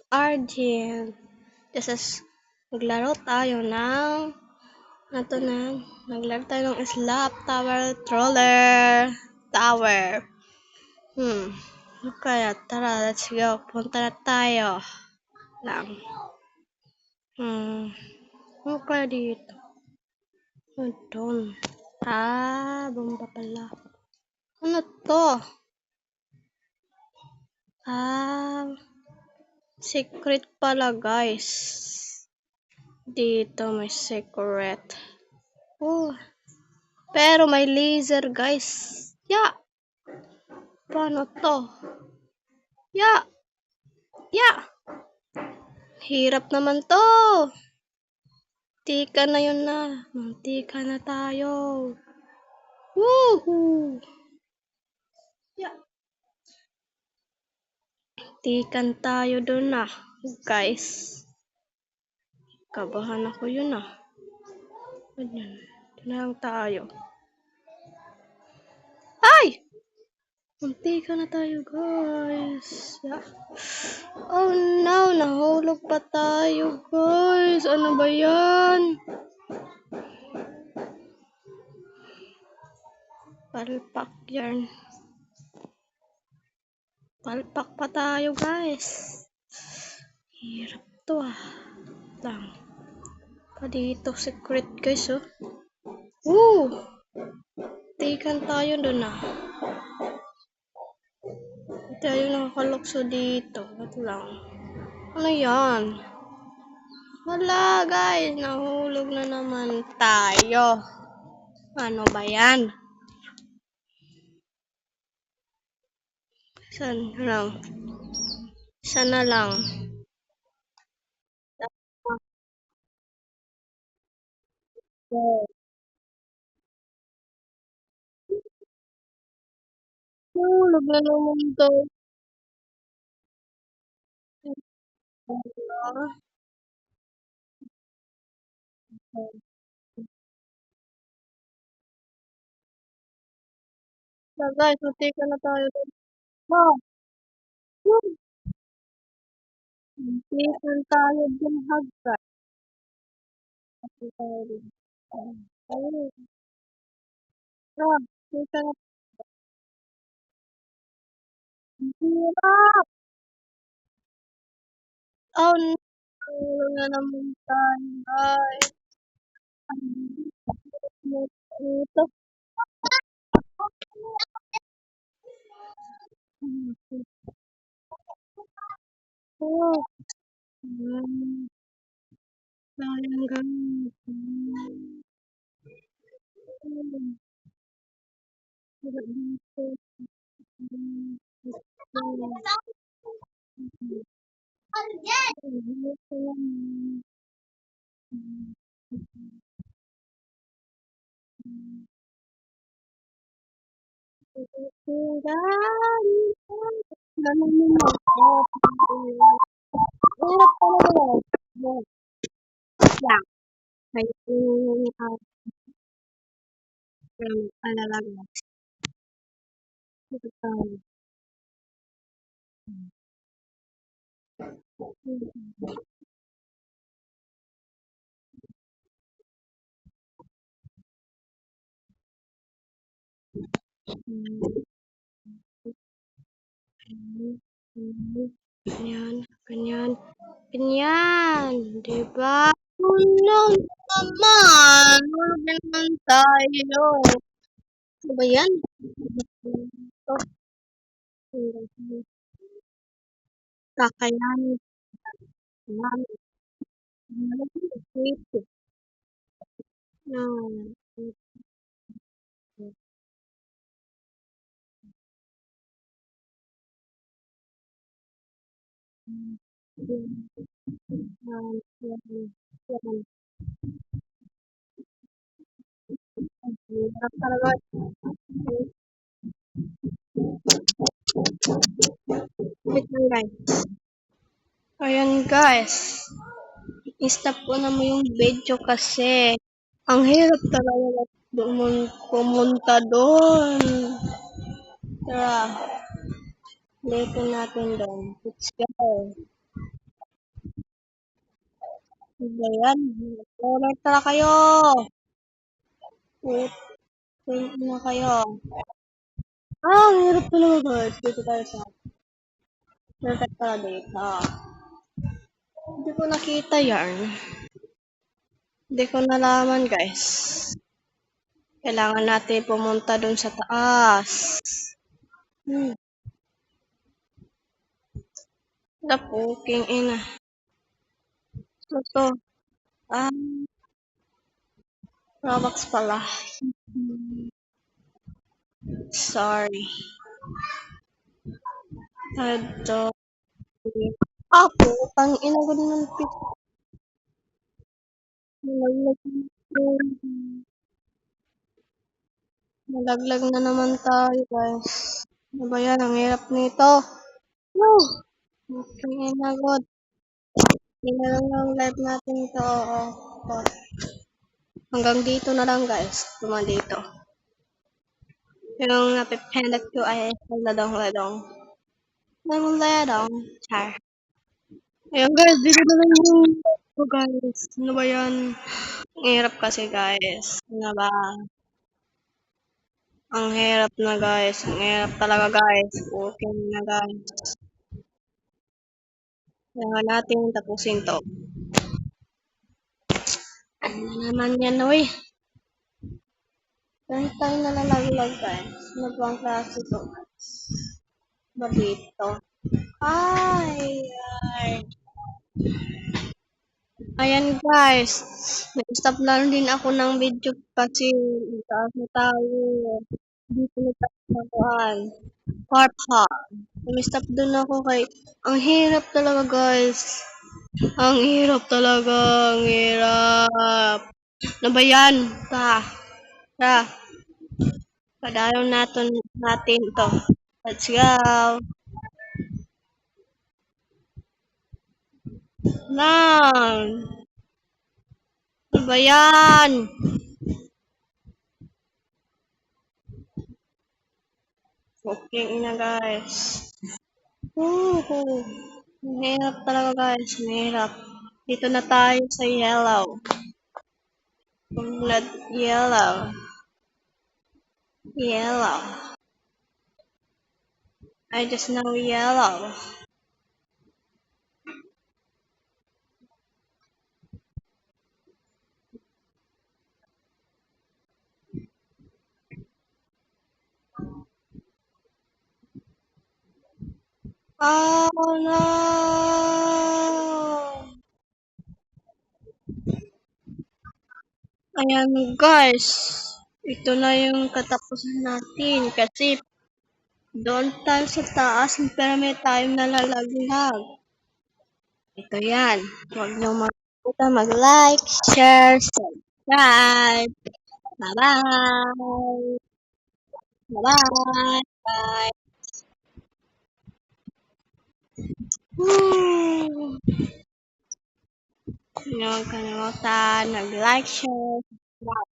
Argent. This is maglaro tayo ng ano na, naglaro tayo ng slap tower troller tower. Kaya tara, let's go. Punta na tayo. Lang. Ano kaya dito? Doon. Bomba pala. Ano to? Secret pala, guys. Dito may secret. Pero may laser, guys. Paano to? Hirap naman to. Tika na yun na. Mantika na tayo. Woohoo! Tikan tayo dun na, guys. Kabahan ako yun ah. Ganyan. Ito na lang tayo. Ay! Mantika na tayo, guys. Oh no, nahulog pa tayo, guys. Ano ba yan? Palpak yarn. Palpak pa tayo, guys. Hirap to ah. Lang. Pa dito, secret, guys, oh. Tikan tayo dun ah. Tayo nakakalokso dito. Ba't lang? Ano yan? Wala, guys. Nahulog na naman tayo. Ano ba yan? Sana lang. Nahulog na naman to. Guys, matika na tayo. Tikan tayo dun hagka. Tika na. Hirap! Oh no! Nahulog na naman tayo, guys. Ito. Sayang, guys. Ganun naman. Hirap talaga. Yan. May alalaga. Ito tayo. Ganyan. Diba? Tulong naman. Tulungan tayo. Ano ba yan? Ito. Kakayanin. Hirap talaga. Wait lang, guys. Ayan, guys. I-stop ko na mo yung video kasi ang hirap talaga pumunta doon. Tara, ulitin natin doon. Let's go. Ano ba yan? Roller tala kayo. Putin na kayo. Ang hirap talaga guys. Dito tayo sa perfect pala dito. Hindi ko nakita yan. Hindi ko nalaman guys. Kailangan natin pumunta dun sa taas. Hmm. The puking ina. Ito. Ah, Robux pala. Sorry. Ito. Ah, putang ina ko ng pit. Nalaglag na naman tayo guys. Ano ba yan? Ang hirap nito. Woo! Puking ina god. Hindi na lang ang live natin ito. Oo. Oo. Hanggang dito na lang guys. Tuma dito. Yung napipindot ko ay ladong-ladong. Ladong-ladong. Char. Ayan guys, dito na lang yung guys. Ano ba yan? Ang hirap kasi guys. Ano ba? Ang hirap na guys. Ang hirap talaga guys. Okay na guys. Kailangan natin tapusin to. Ano naman yan, uy? Kahit tayo nalalaglag guys. Ano ba ang klase to guys? Ba dito? Ay, ay. Ayan guys. Nag-stop na din ako ng video kasi taas na tayo. Dito na tayo nakuhaan. Parpa. Nag-stop dun ako kay ang hirap talaga guys. Ang hirap talaga. Ang hirap. Ano ba yan? Ta. Padayon natin to. Let's go. Lang. Ano ba yan? Okay na guys. Woohoo. Mahirap talaga guys. Mahirap. Dito na tayo sa yellow. Blood yellow. Yellow. I just know yellow. Oh no! Ayan guys. Ito na yung katapusan natin kasi doon tayo sa taas pero may tayong nalalaglag. Ito yan. Huwag niyo makalimutan mag-like, share, subscribe. Bye-bye! Bye-bye! Bye! Woo! Huwag kalimutan mag-like, share, subscribe.